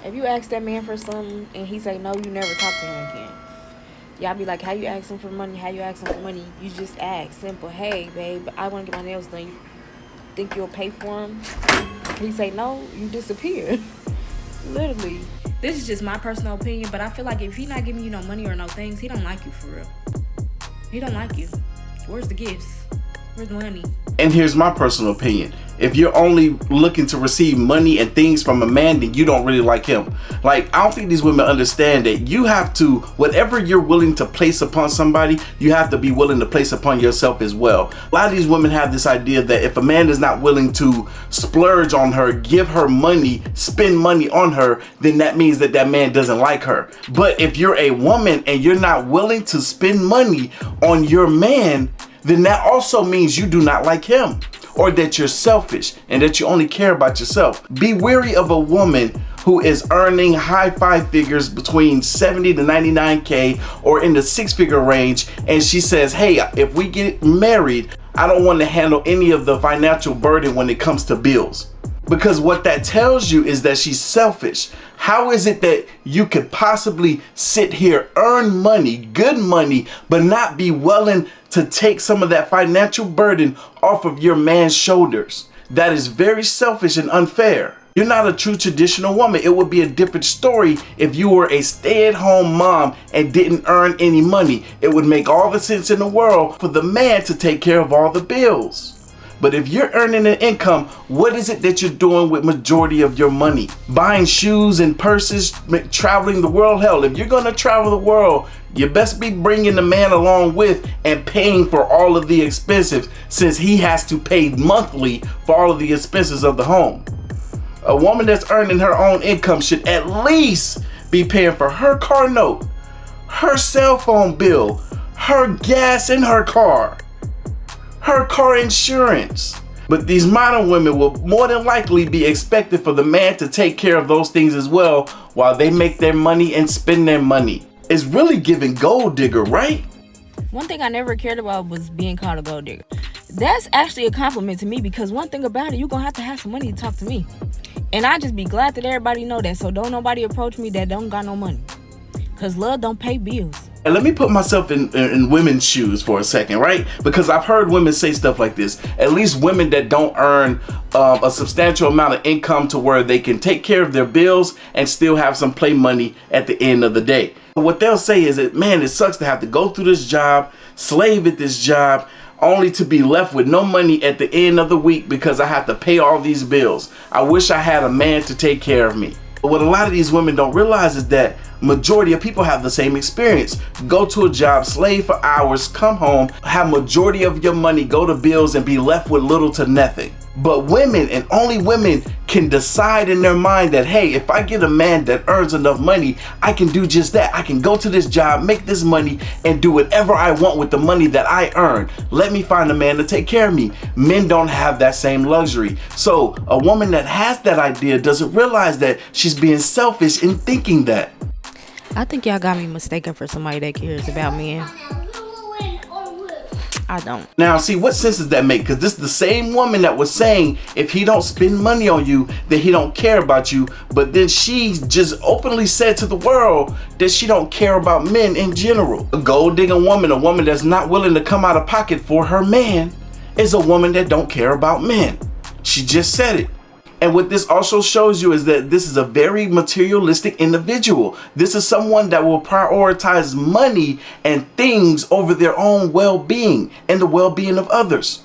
If you ask that man for something and he say no, you never talk to him again. Y'all be like, how you ask him for money? How you ask him for money? You just ask. Simple. Hey, babe, I want to get my nails done. You think you'll pay for him? He say no, you disappear. Literally. This is just my personal opinion, but I feel like if he not giving you no money or no things, he don't like you for real. He don't like you. Where's the gifts? Where's the money? And here's my personal opinion. If you're only looking to receive money and things from a man, then you don't really like him. Like, I don't think these women understand that you have to, whatever you're willing to place upon somebody, you have to be willing to place upon yourself as well. A lot of these women have this idea that if a man is not willing to splurge on her, give her money, spend money on her, then that means that that man doesn't like her. But if you're a woman and you're not willing to spend money on your man, then that also means you do not like him, or that you're selfish and that you only care about yourself. Be wary of a woman who is earning high five figures between 70 to 99K or in the six-figure range, and she says, hey, if we get married, I don't want to handle any of the financial burden when it comes to bills. Because what that tells you is that she's selfish. How is it that you could possibly sit here, earn money, good money, but not be willing to take some of that financial burden off of your man's shoulders? That is very selfish and unfair. You're not a true traditional woman. It would be a different story if you were a stay-at-home mom and didn't earn any money. It would make all the sense in the world for the man to take care of all the bills. But if you're earning an income, what is it that you're doing with majority of your money? Buying shoes and purses, traveling the world? Hell, if you're gonna travel the world, you best be bringing the man along with and paying for all of the expenses, since he has to pay monthly for all of the expenses of the home. A woman that's earning her own income should at least be paying for her car note, her cell phone bill, her gas in her car insurance. But these modern women will more than likely be expected for the man to take care of those things as well while they make their money and spend their money. It's really giving gold digger, right? One thing I never cared about was being called a gold digger. That's actually a compliment to me, because one thing about it, you're going to have some money to talk to me. And I just be glad that everybody know that, so don't nobody approach me that don't got no money. Because love don't pay bills. And let me put myself in women's shoes for a second, right? Because I've heard women say stuff like this. At least women that don't earn a substantial amount of income to where they can take care of their bills and still have some play money at the end of the day. What they'll say is that, man, it sucks to have to go through this job, slave at this job, only to be left with no money at the end of the week because I have to pay all these bills. I wish I had a man to take care of me. But what a lot of these women don't realize is that majority of people have the same experience. Go to a job, slave for hours, come home, have majority of your money go to bills and be left with little to nothing. But women, and only women, can decide in their mind that, hey, if I get a man that earns enough money, I can do just that. I can go to this job, make this money, and do whatever I want with the money that I earn. Let me find a man to take care of me. Men don't have that same luxury. So a woman that has that idea doesn't realize that she's being selfish in thinking that. I think y'all got me mistaken for somebody that cares about men. I don't. Now, see, what sense does that make? Because this is the same woman that was saying if he don't spend money on you, then he don't care about you. But then she just openly said to the world that she don't care about men in general. A gold digging woman, a woman that's not willing to come out of pocket for her man, is a woman that don't care about men. She just said it. And what this also shows you is that this is a very materialistic individual. This is someone that will prioritize money and things over their own well-being and the well-being of others.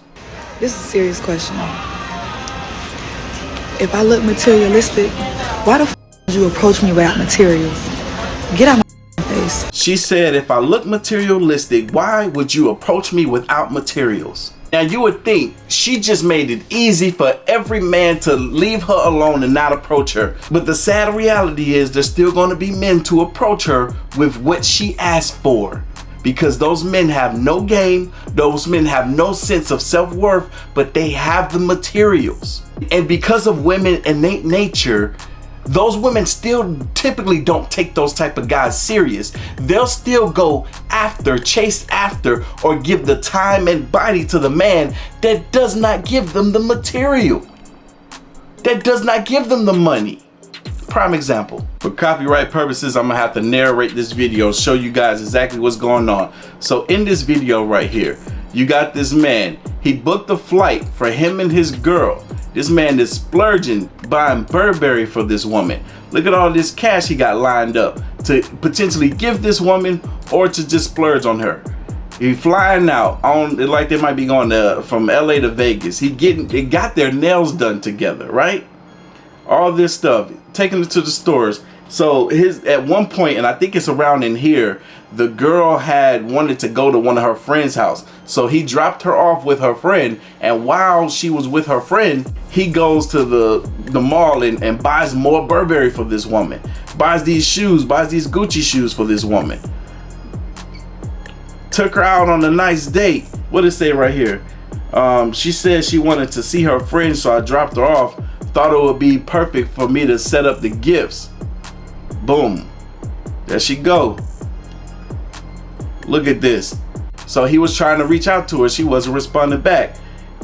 This is a serious question. If I look materialistic, why the f would you approach me without materials? Get out my face. She said, if I look materialistic, why would you approach me without materials? Now, you would think she just made it easy for every man to leave her alone and not approach her. But the sad reality is there's still going to be men to approach her with what she asked for. Because those men have no game, those men have no sense of self-worth, but they have the materials. And because of women innate nature, those women still typically don't take those type of guys serious. They'll still go after, chase after, or give the time and body to the man that does not give them the material, that does not give them the money. Prime example. For copyright purposes, I'm gonna have to narrate this video, show you guys exactly what's going on. So in this video right here, you got this man. He booked a flight for him and his girl. This man is splurging, buying Burberry for this woman. Look at all this cash he got lined up to potentially give this woman or to just splurge on her. He flying out on like they might be going from LA to Vegas. They got their nails done together, right? All this stuff, taking it to the stores. So at one point, and I think it's around in here, the girl had wanted to go to one of her friend's house. So he dropped her off with her friend, and while she was with her friend, he goes to the mall and buys more Burberry for this woman. Buys these shoes, buys these Gucci shoes for this woman. Took her out on a nice date. What does it say right here? She said she wanted to see her friend, so I dropped her off. Thought it would be perfect for me to set up the gifts. Boom. There she go. Look at this. So he was trying to reach out to her. She wasn't responding back.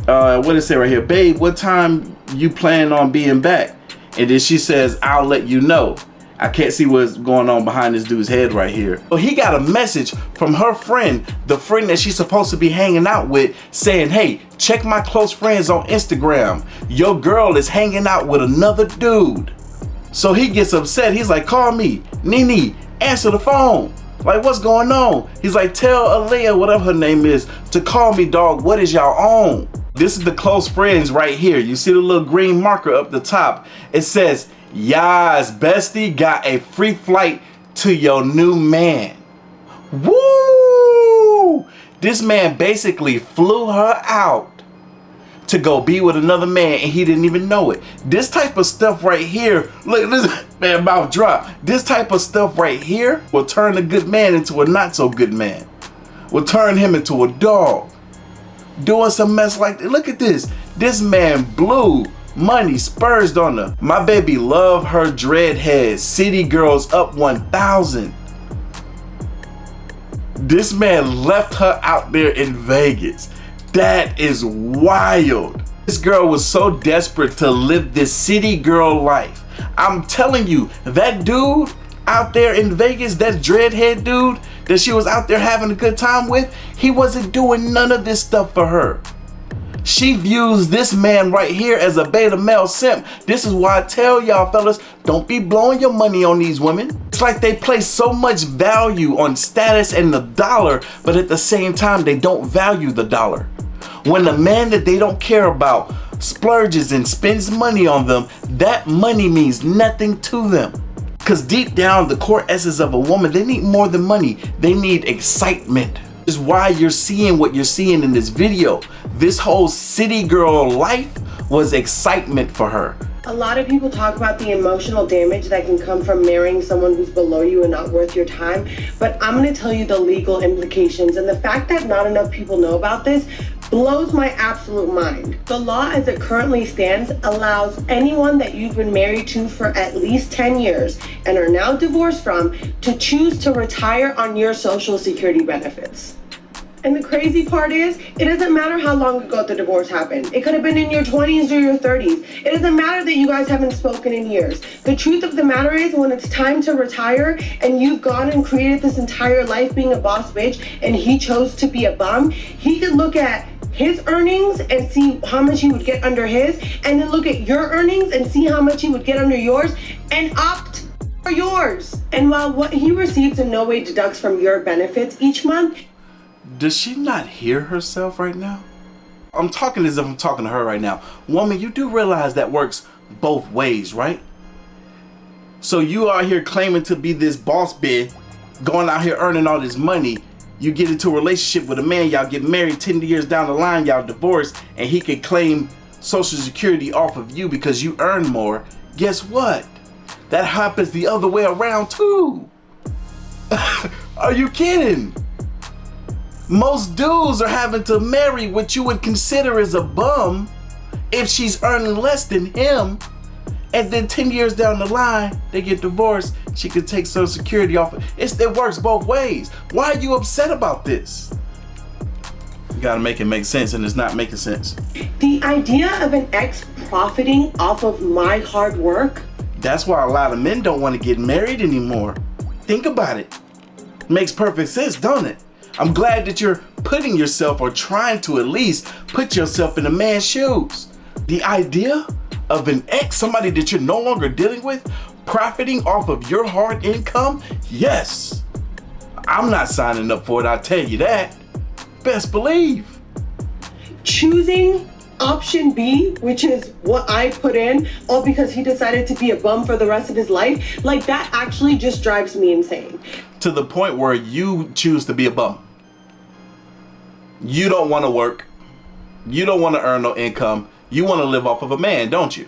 What does it say right here? Babe, what time you plan on being back? And then she says, I'll let you know. I can't see what's going on behind this dude's head right here. So he got a message from her friend, the friend that she's supposed to be hanging out with, saying, hey, check my close friends on Instagram. Your girl is hanging out with another dude. So he gets upset. He's like, call me. Nene, answer the phone. Like, what's going on? He's like, tell Aaliyah, whatever her name is, to call me, dog. What is y'all on? This is the close friends right here. You see the little green marker up the top. It says, Yas, bestie, got a free flight to your new man. Woo! This man basically flew her out to go be with another man, and he didn't even know it. This type of stuff right here, look, this man mouth drop. This type of stuff right here will turn a good man into a not so good man. Will turn him into a dog. Doing some mess like that. Look at this. This man blew money, spurged on her. My baby love her dreadheads. City girls up 1,000. This man left her out there in Vegas. That is wild. This girl was so desperate to live this city girl life. I'm telling you, that dude out there in Vegas, that dreadhead dude that she was out there having a good time with, he wasn't doing none of this stuff for her. She views this man right here as a beta male simp. This is why I tell y'all fellas, don't be blowing your money on these women. It's like they place so much value on status and the dollar, but at the same time, they don't value the dollar. When the man that they don't care about splurges and spends money on them, that money means nothing to them. Because deep down, the core essence of a woman, they need more than money. They need excitement. This is why you're seeing what you're seeing in this video. This whole city girl life was excitement for her. A lot of people talk about the emotional damage that can come from marrying someone who's below you and not worth your time, but I'm going to tell you the legal implications, and the fact that not enough people know about this blows my absolute mind. The law as it currently stands allows anyone that you've been married to for at least 10 years and are now divorced from to choose to retire on your Social Security benefits. And the crazy part is, it doesn't matter how long ago the divorce happened. It could have been in your 20s or your 30s. It doesn't matter that you guys haven't spoken in years. The truth of the matter is, when it's time to retire and you've gone and created this entire life being a boss bitch and he chose to be a bum, he could look at his earnings and see how much he would get under his, and then look at your earnings and see how much he would get under yours, and opt for yours. And while what he receives in no way deducts from your benefits each month. Does she not hear herself right now? I'm talking as if I'm talking to her right now. Woman, you do realize that works both ways, right? So you are here claiming to be this boss bitch, going out here earning all this money. You get into a relationship with a man, y'all get married 10 years down the line, y'all divorce, and he can claim Social Security off of you because you earn more. Guess what? That happens the other way around too. Are you kidding? Most dudes are having to marry what you would consider as a bum if she's earning less than him. And then 10 years down the line, they get divorced. She could take Social Security off. It works both ways. Why are you upset about this? You gotta make it make sense, and it's not making sense. The idea of an ex profiting off of my hard work, That's why a lot of men don't want to get married anymore. Think about it. Makes perfect sense, don't it? I'm glad that you're putting yourself, or trying to at least put yourself in a man's shoes. The idea of an ex, somebody that you're no longer dealing with, profiting off of your hard income, yes. I'm not signing up for it, I'll tell you that. Best believe. Choosing option B, which is what I put in, all because he decided to be a bum for the rest of his life, like that actually just drives me insane. To the point where you choose to be a bum. You don't want to work. You don't want to earn no income. You want to live off of a man, don't you?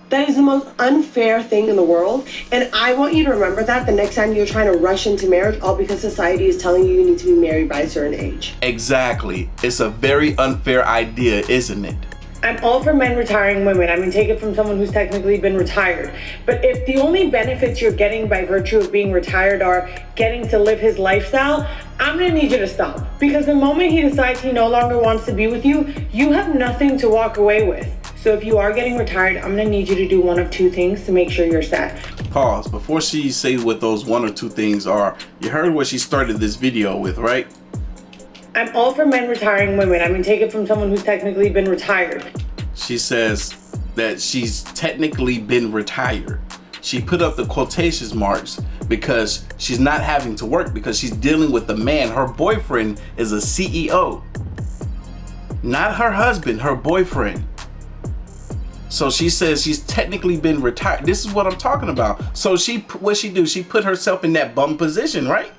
That is the most unfair thing in the world, and I want you to remember that the next time you're trying to rush into marriage, all because society is telling you you need to be married by a certain age. Exactly. It's a very unfair idea, isn't it? I'm all for men retiring women. I mean, take it from someone who's technically been retired. But if the only benefits you're getting by virtue of being retired are getting to live his lifestyle, I'm gonna need you to stop. Because the moment he decides he no longer wants to be with you, you have nothing to walk away with. So if you are getting retired, I'm gonna need you to do one of two things to make sure you're set. Pause. Before she says what those one or two things are, you heard what she started this video with, right? I'm all for men retiring women. I mean, take it from someone who's technically been retired. She says that she's technically been retired. She put up the quotation marks because she's not having to work, because she's dealing with a man. Her boyfriend is a CEO. Not her husband, her boyfriend. So she says she's technically been retired. This is what I'm talking about. So what she do? She put herself in that bum position, right?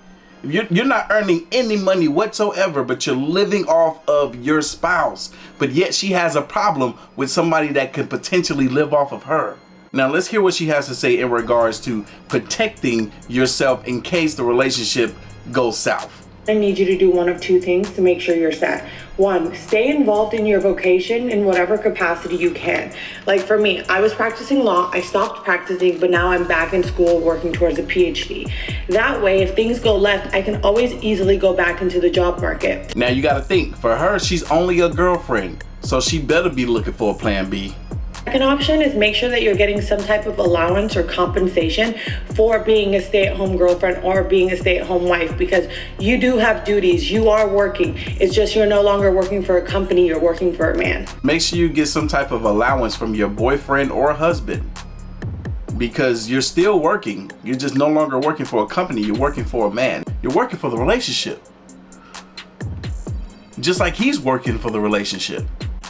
You're not earning any money whatsoever, but you're living off of your spouse. But yet she has a problem with somebody that could potentially live off of her. Now let's hear what she has to say in regards to protecting yourself in case the relationship goes south. I need you to do one of two things to make sure you're set. One, stay involved in your vocation in whatever capacity you can. Like for me, I was practicing law, I stopped practicing, but now I'm back in school working towards a PhD. That way, if things go left, I can always easily go back into the job market. Now you gotta think, for her, she's only a girlfriend, so she better be looking for a plan B. Second option is make sure that you're getting some type of allowance or compensation for being a stay-at-home girlfriend or being a stay-at-home wife, because you do have duties, you are working. It's just you're no longer working for a company, you're working for a man. Make sure you get some type of allowance from your boyfriend or husband, because you're still working. You're just no longer working for a company, you're working for a man. You're working for the relationship. Just like he's working for the relationship.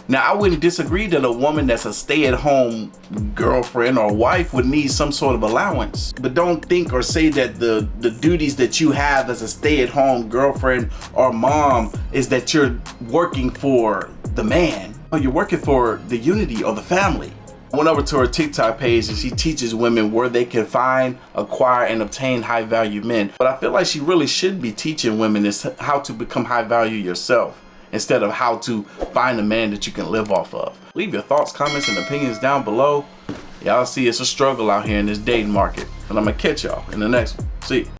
Now, I wouldn't disagree that a woman that's a stay-at-home girlfriend or wife would need some sort of allowance. But don't think or say that the duties that you have as a stay-at-home girlfriend or mom is that you're working for the man. Or you're working for the unity or the family. I went over to her TikTok page and she teaches women where they can find, acquire, and obtain high-value men. But I feel like she really should be teaching women is how to become high-value yourself, instead of how to find a man that you can live off of. Leave your thoughts, comments, and opinions down below. Y'all see it's a struggle out here in this dating market. And I'm gonna catch y'all in the next one. See ya.